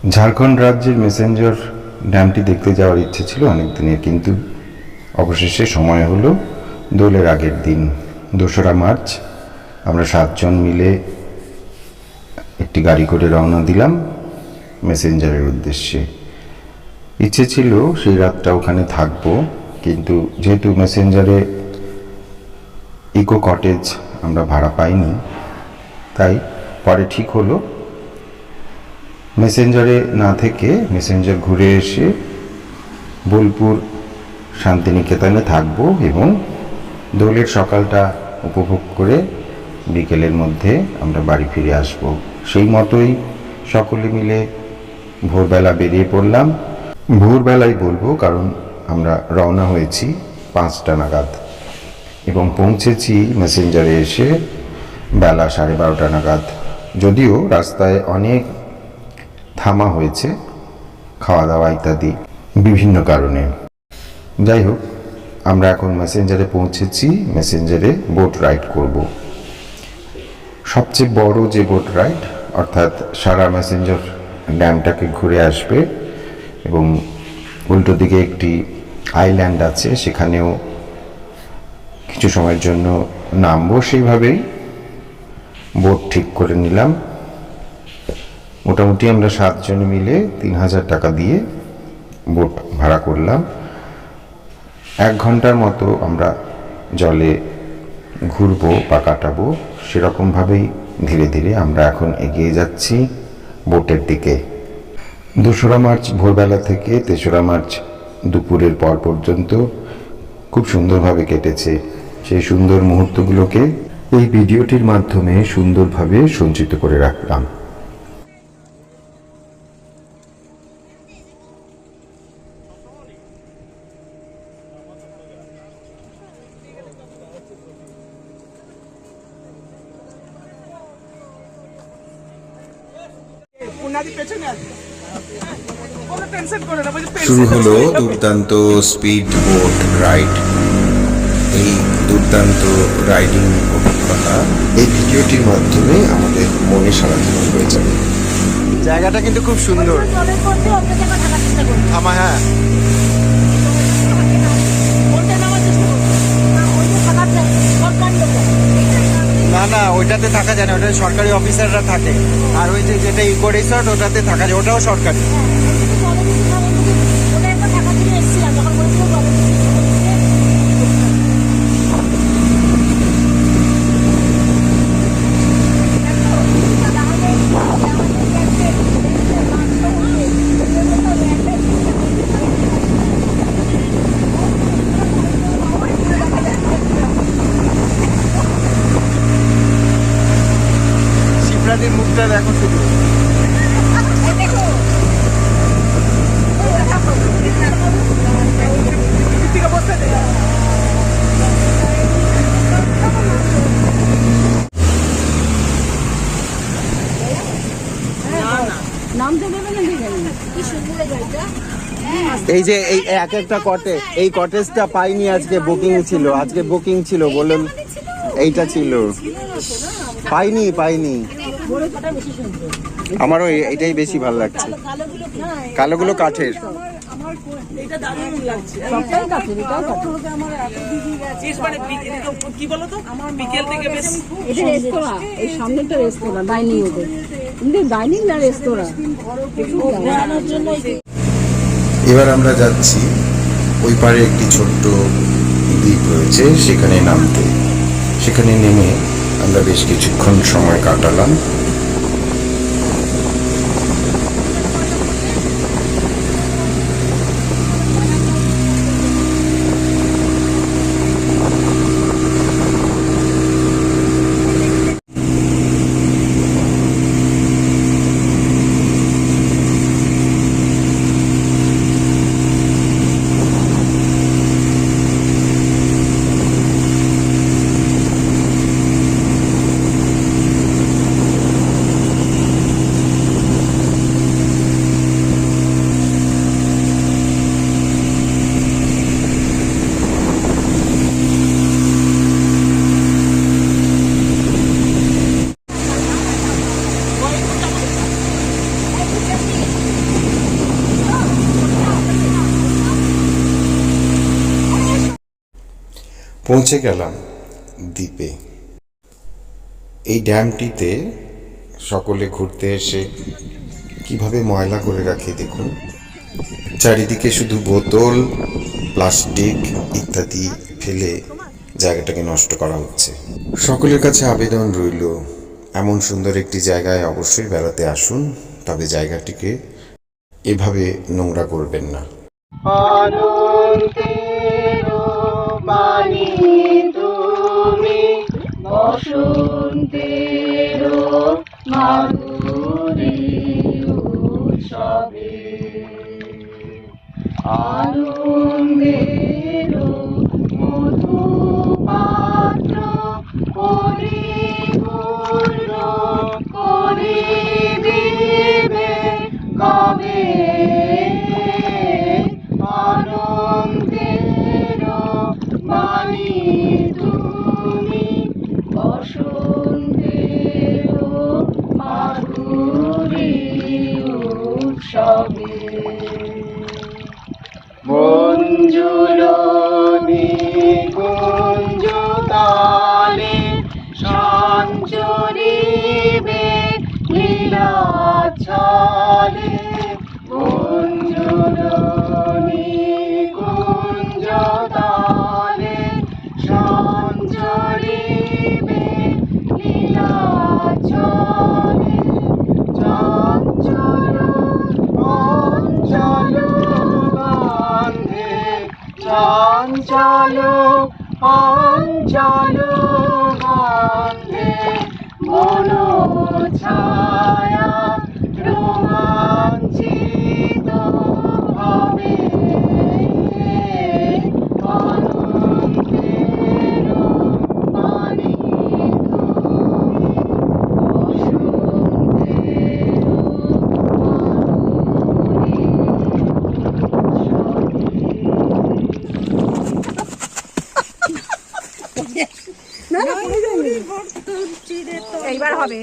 ঝাড়খণ্ড রাজ্যের মেসেঞ্জার ড্যামটি দেখতে যাওয়ার ইচ্ছে ছিল অনেক দিনের, কিন্তু অবশেষে সময় হলো দোলের আগের দিন 2রা মার্চ। আমরা 7 জন মিলে একটি গাড়ি করে রওনা দিলাম মেসেঞ্জারের উদ্দেশ্যে। ইচ্ছে ছিল সেই রাতটা ওখানে থাকবো, কিন্তু যেহেতু মেসেঞ্জারে ইকো কটেজ আমরা ভাড়া পাইনি, তাই পরে ঠিক হলো মেসেঞ্জারে না থেকে মেসেঞ্জার ঘুরে এসে বোলপুর শান্তিনিকেতনে থাকবো এবং দোলের সকালটা উপভোগ করে বিকেলের মধ্যে আমরা বাড়ি ফিরে আসব। সেই মতোই সকলে মিলে ভোরবেলা বেরিয়ে পড়লাম। ভোরবেলাই বলবো, কারণ আমরা রওনা হয়েছি 5টা নাগাদ এবং পৌঁছেছি মেসেঞ্জারে এসে বেলা 12:30 নাগাদ। যদিও রাস্তায় অনেক থামা হয়েছে খাওয়া দাওয়া ইত্যাদি বিভিন্ন কারণে। যাই হোক, আমরা এখন মেসেঞ্জারে পৌঁছেছি। মেসেঞ্জারে বোট রাইড করব। সবচেয়ে বড় যে বোট রাইড, অর্থাৎ সারা মেসেঞ্জার ড্যামটাকে ঘুরে আসবে এবং উল্টো দিকে একটি আইল্যান্ড আছে, সেখানেও কিছু সময়ের জন্য নামবো। সেইভাবেই বোট ঠিক করে নিলাম। মোটামুটি আমরা 7 জন মিলে 3000 টাকা দিয়ে বোট ভাড়া করলাম। 1 ঘন্টার মতো আমরা জলে ঘুরবো বা কাটাবো, সেরকমভাবেই ধীরে ধীরে আমরা এখন এগিয়ে যাচ্ছি বোটের দিকে। 2রা মার্চ ভোরবেলা থেকে 3রা মার্চ দুপুরের পর পর্যন্ত খুব সুন্দরভাবে কেটেছে। সেই সুন্দর মুহূর্তগুলোকে এই ভিডিওটির মাধ্যমে সুন্দরভাবে সঞ্চিত করে রাখলাম। শুরু হলো দুর্দান্ত স্পিড বোট রাইড। এই দুর্দান্ত রাইডিং অভিজ্ঞতা এই ভিডিওটির মাধ্যমে আমাদের মনে সারা জীবন হয়ে যাবে। জায়গাটা কিন্তু খুব সুন্দর। আমার হ্যাঁ, না না ওইটাতে থাকা যায় না, ওটা সরকারি অফিসাররা থাকে। আর ওই যে যেটা ইকো রিসর্ট, ওটাতে থাকা যায়, ওটাও সরকারি। শিবরাত্রির মুখটা দেখো শুধু। এই যে এই এক একটা এই কটেজটা পাইনি, আজকে বুকিং ছিল, বললেন এইটা ছিল, পাইনি। আমারও এইটাই বেশি ভালো লাগছে। কালোগুলো কাঠের। এবার আমরা যাচ্ছি ওই পারে একটি ছোট্ট দ্বীপ রয়েছে, সেখানে নামতে। সেখানে নেমে আমরা বেশ কিছুক্ষণ সময় কাটালাম। পৌঁছে গেলাম দ্বীপে। এই ড্যামটিতে সকলে ঘুরতে এসে কিভাবে ময়লা করে রাখে দেখুন। চারিদিকে শুধু বোতল, প্লাস্টিক ইত্যাদি ফেলে জায়গাটাকে নষ্ট করা হচ্ছে। সকলের কাছে আবেদন রইল, এমন সুন্দর একটি জায়গায় অবশ্যই বেড়াতে আসুন, তবে জায়গাটিকে এভাবে নোংরা করবেন না। বসন্তের মাধুরী উৎসবে আনন্দের মধুপাত্র পরিপূর্ণ করে দিবে কবে আনন্দের বাণী তুমি বসন্তের মাধুরী উৎসবে মঞ্জুল নিকুঞ্জ তালে সঞ্চরিবে লীলাচ্ছলে মঞ্জুল নিকুঞ্জ তালে সঞ্চরিবে লীলাচ্ছলে চঞ্চল অঞ্চল চঞ্চল অঞ্চল গন্ধে মন ছায়া রোমাঞ্চিত হবে আনন্দের বাণী তুমি বসন্তের এইবার হবে।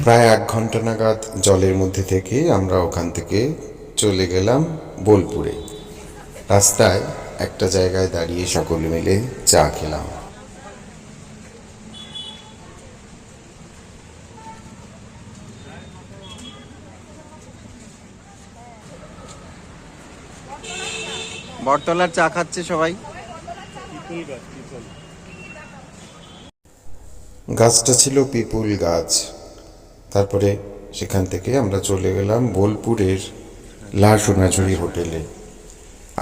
প্রায় 1 ঘন্টা নাগাদ জলের মধ্যে থেকে আমরা ওখান থেকে চলে গেলাম বোলপুরে। রাস্তায় একটা জায়গায় দাঁড়িয়ে সকলে মিলে চা খেলাম। বটতলার চা খাচ্ছে সবাই। গাছটা ছিল পিপুল গাছ। তারপরে সেখান থেকে আমরা চলে গেলাম বোলপুরের লা সোনাঝুরি হোটেলে।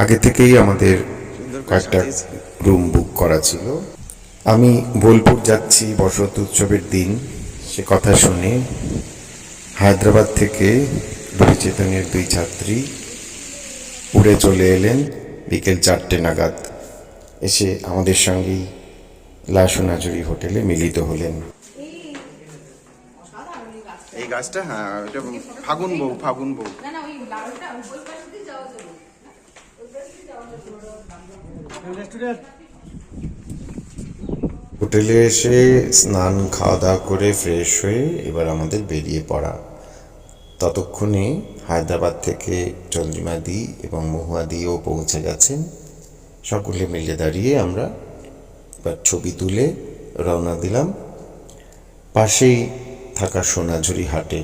আগে থেকেই আমাদের কয়েকটা রুম বুক করা ছিল। আমি বোলপুর যাচ্ছি বসন্ত উৎসবের দিন সে কথা শুনে হায়দ্রাবাদ থেকে রবি চেতনের 2 ছাত্রী উড়ে চলে এলেন বিকেল 4টে নাগাদ। এসে আমাদের সঙ্গেই লা সোনাঝুরি হোটেলে মিলিত হলেন। এই গাছটা, হ্যাঁ, এটা ফাগুন বউ। হোটেলে এসে স্নান খাওয়া দাওয়া করে ফ্রেশ হয়ে এবার আমাদের বেরিয়ে পড়া। ততক্ষণে হায়দ্রাবাদ থেকে চন্দ্রিমাদি এবং মহুয়াদিও পৌঁছে গেছেন। সকলে মিলে দাঁড়িয়ে আমরা এবার ছবি তুলে রওনা দিলাম পাশেই থাকা সোনাঝুরি হাটে।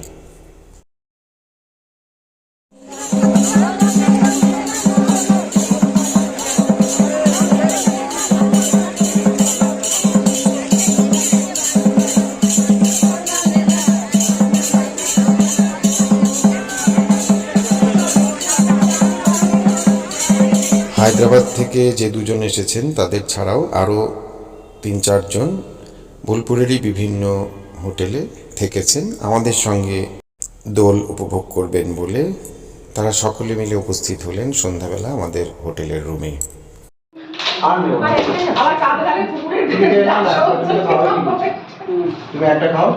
হায়দ্রাবাদ থেকে যে দুজন এসেছেন তাদের ছাড়াও আরও 3-4 জন বোলপুরেরই বিভিন্ন হোটেলে থেকেছেন আমাদের সঙ্গে দোল উপভোগ করবেন বলে তারা সকলে মিলে উপস্থিত হলেন সন্ধ্যাবেলা আমাদের হোটেলের রুমে। তুমি একটা খাও।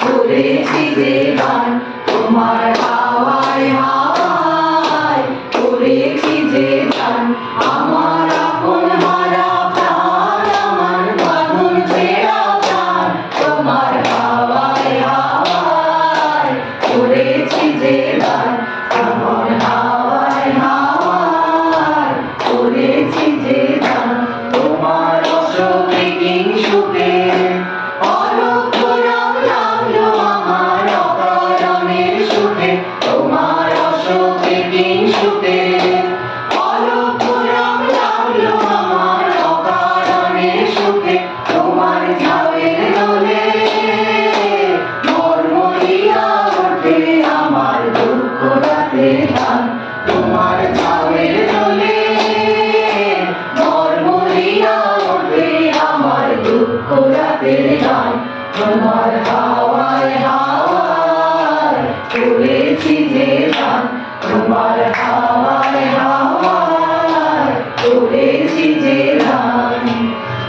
করেছি যে গান তোমার হাওয়ায় হাওয়ায় করেছি যে গান আমার আপন হারা প্রাণ আমার বাঁধন ছেঁড়া প্রাণ তোমার হাওয়ায় হাওয়ায় করেছি যে গান আমার হাওয়ায় হাওয়ায় করেছি যে গান তোমার অসুখে কিংসুখে তোমার অসুখে কিংসুখে অলপুরম লাগলো আমার অকারণে সুখে তোমার ঝাউয়ের দোলে মরমরিয়া ওঠে আমার দুঃখ রাতে গান তোমার ঝাউয়ের দোলে মরমরিয়া ওঠে আমার দুঃখ রাতের গান তোমার হাওয়ায় হাওয়ায় করেছি যে গান তোমার হাওয়ায় হাওয়ায় করেছি যে গান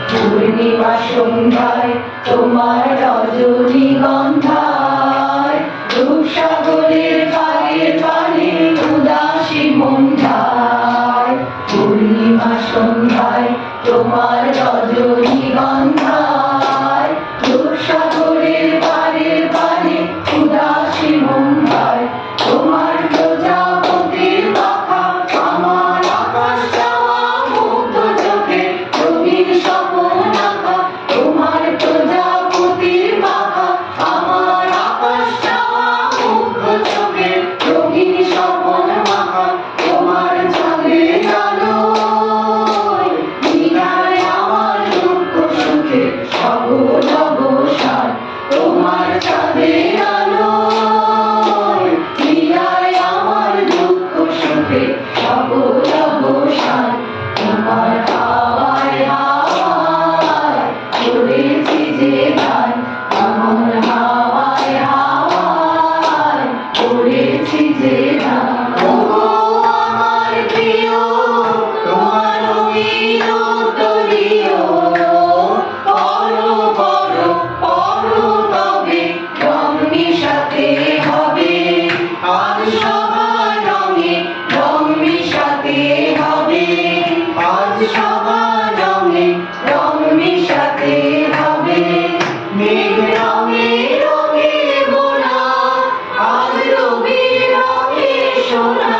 পূর্ণিমা সন্ধ্যায় তোমার রজনীগন্ধায় রূপসাগরের পাড়ের পানে উদাসী মন্ধায় পূর্ণিমা সন্ধ্যায় তোমার রজনীগন্ধায় রূপসাগরের পাড়ের পানে উদাসী মন্ধায় তোমার প্রজাপতির পাখা আমার আকাশ চাওয়া মুগ্ধ চোখে রঙিন স্বপ্ন আঁকা তোমার প্রজাপতির পাখা আমার আকাশ চাওয়া মুগ্ধ চোখে রঙিন স্বপ্ন আঁকা তোমার চাঁদে আলোয় মিলায় আমার দুঃখ সুখে সকল অবসান তোমার চাঁদে আলোয় মিলায় আমার দুঃখ সুখে সকল অবসান তোমার হাওয়ায় হাওয়ায় করেছি যে গান আমার হাওয়ায় হাওয়ায় করেছি যে গান আমার প্রিয় তোমার রঙিন তরীয় পরো পরো পরো তবে রং মিশাতে হবে আজ সবার রঙে রং মিশাতে হবে আজ সবার রঙে রং মিশাতে হবে মেঘ রঙে রঙে বোনা আজ রবির রঙে সোনা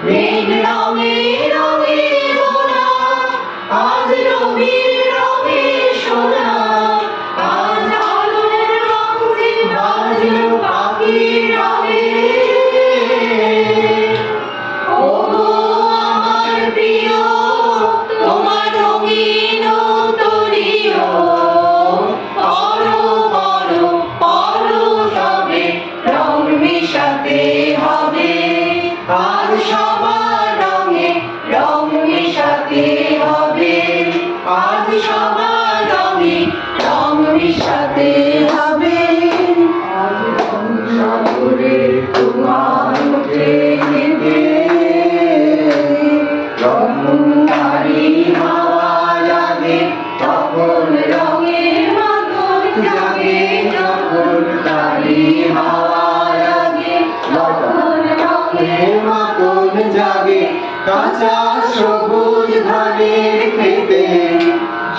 মেঘ রঙে রঙে বোনা আজ রবির রঙে সোনা আজ আলোর রং যে বাজলো পাখির রঙে ও আমার প্রিয় তোমার রঙিন তরীয় পরো পরো পরো তবে রং মিশাতে হবে আজ সবার রঙে রং মিশাতে হবে আজ সবার রঙে রং মিশাতে হবে আজ সাগরে তোমার ট্রেনেতে রঙারি হাওয়া লাগে তখন রঙের মাখন জাগে যখন তারি হাওয়া লাগে তখন রঙের মাখন জাগে কাঁচা সবুজ ধানের খেতে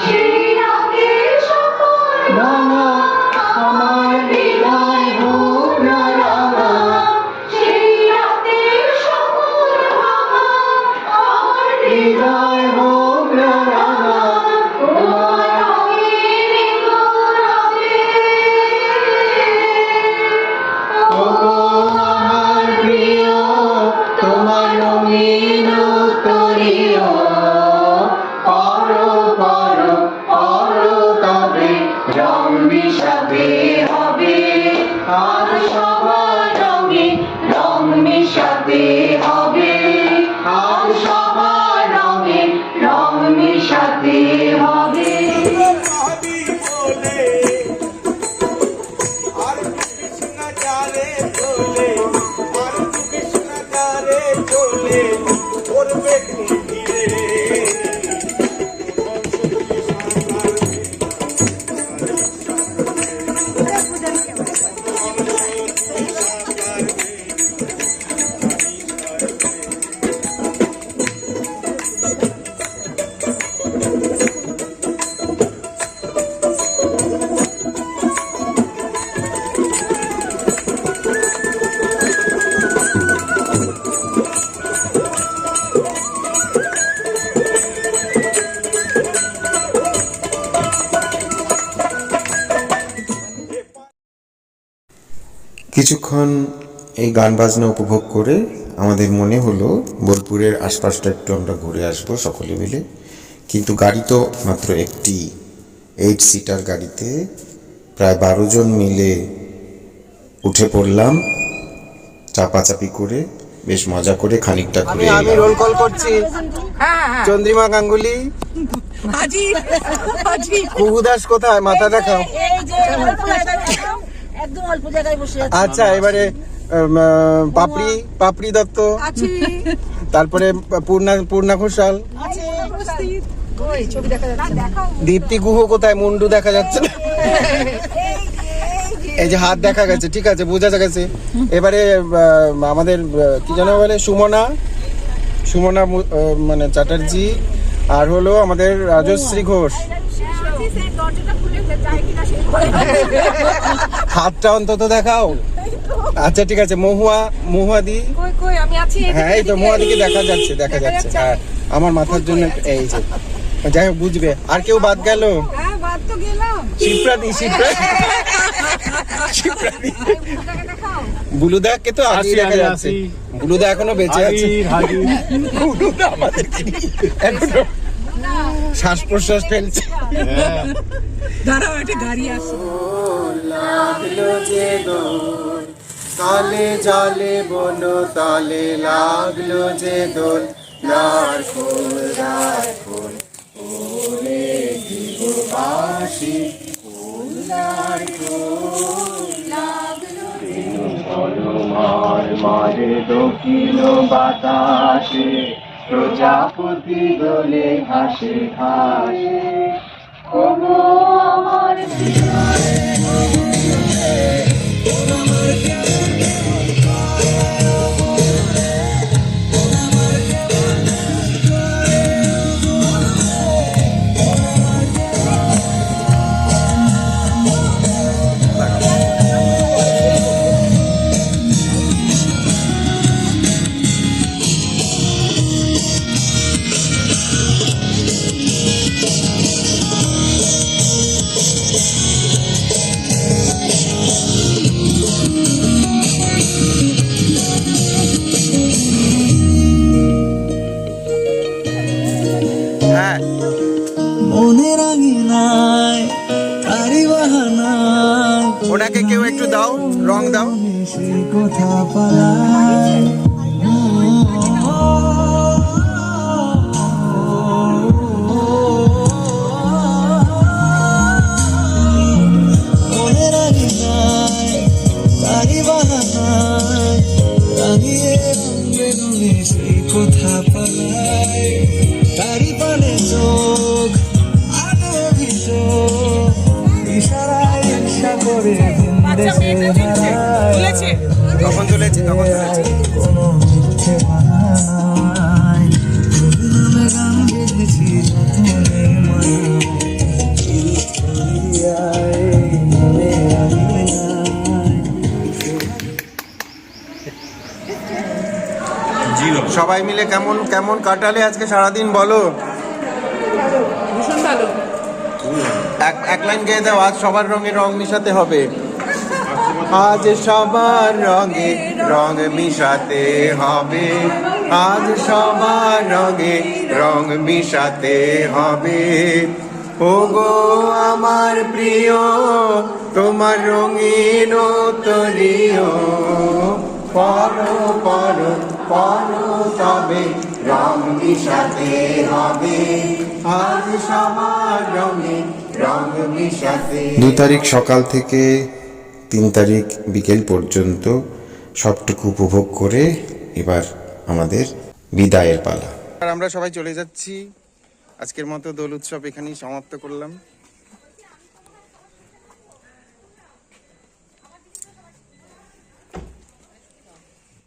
সেই রাতের স্বপন ভাঙা আমার হৃদয় হোক না রাঙা সেই রাতের স্বপন ভাঙা আমার হৃদয় হোক না রাঙা তোমার রঙের গৌরবে ওগো আমার প্রিয় তোমার রঙিন তরীয় পরো পরো পরো তবে রং মিশাতে হবে আজ সবার রঙে রং মিশাতে কিছুক্ষণ এই গান বাজনা উপভোগ করে আমাদের মনে হলো বোলপুরের আশপাশটা একটু আমরা ঘুরে আসবো সকলে মিলে, কিন্তু গাড়ি তো মাত্র একটি 8 সিটার গাড়িতে প্রায় 12 জন মিলে উঠে পড়লাম, চাপাচাপি করে বেশ মজা করে খানিকটা ঘুরে আমি এলাম। রোল কল করছি। চন্দ্রিমা গাঙ্গুলি, কুহু দাস কোথায়? মাথা দেখাও। একদম অল্প জায়গায় বসে আছে। আচ্ছা, এবারে পাপড়ি দত্ত, তারপরে পূর্ণা ঘোষাল, ছবি দেখা যাচ্ছে না। দীপ্তি গুহ কোথায়? মুন্ডু দেখা যাচ্ছে না। এই যে হাত দেখা গেছে, ঠিক আছে, বোঝা গেছে। এবারে আমাদের কি যেন বলে, সুমনা মানে চ্যাটার্জি, আর হলো আমাদের রাজশ্রী ঘোষ। হাতটা অন্তত দেখাও। আচ্ছা ঠিক আছে, মহুয়া দি। হ্যাঁ, এই তো মহুয়াদিকে দেখা যাচ্ছে। হ্যাঁ, আমার মাথার জন্য এই যে, যাই হোক, বুঝবে। আর কেউ বাদ গেল? শিপ্রাদি। বুলুদাকে তো আগে দেখা যাচ্ছে। বুলুদা এখনো বেঁচে আছে। বুলুদা আমাদেরকে এখনো শ্বাস প্রশ্বাস ফেলছে। দাঁড়াও, একটা গাড়ি আসছে। লাগলো যে দোল, তালে জালে বনো তালে লাগলো যে দোল, দার ফুল ওরে দিব বাসি, ফুল দার ফুল লাগলো মারে দক্ষিণ বাতাসে, প্রজাপতি দোলে হাসে হাসে। ওগো আমার হ্যাঁ, মনের আঙিনায় তারি বাহানায় ওনাকে কেউ একটু দাও, রং দাও। সে কথা পালায় মনের আঙিনায় তারি বাহানায় রাঙিয়ে রং বেরঙে সে কথা পালায়, তারি পানে চোখ আলো ভিতর ইশারায় ঈর্ষা করে ভিনদেশে হারায়। তখন চলেছি। কোনো মিথ্যে বাহানায় তোর নামে গান গেঁথেছি যতনে মানায়, চিরুত করিয়ায় মনে আঙিনায়। সবাই মিলে কেমন কেমন কাটালে আজকে সারাদিন, বলো? ভীষণ ভালো। এক লাইন গেয়ে দাও। আজ সবার রঙে রং মিশাতে হবে। আজ সবার রঙে রং মিশাতে হবে, আজ সবার রঙে রং মিশাতে হবে। ওগো আমার প্রিয়, তোমার রঙিন তরিও, পরো পরো পরো তবে রং মিশাতে হবে, আজ সবার রঙে রং মিশাতে। 2 তারিখ সকাল থেকে 3 তারিখ বিকেল পর্যন্ত সবটুকু উপভোগ করে এবার আমাদের বিদায়ের পালা। আর আমরা সবাই চলে যাচ্ছি। আজকের মতো দোল উৎসব এখানেই সমাপ্ত করলাম।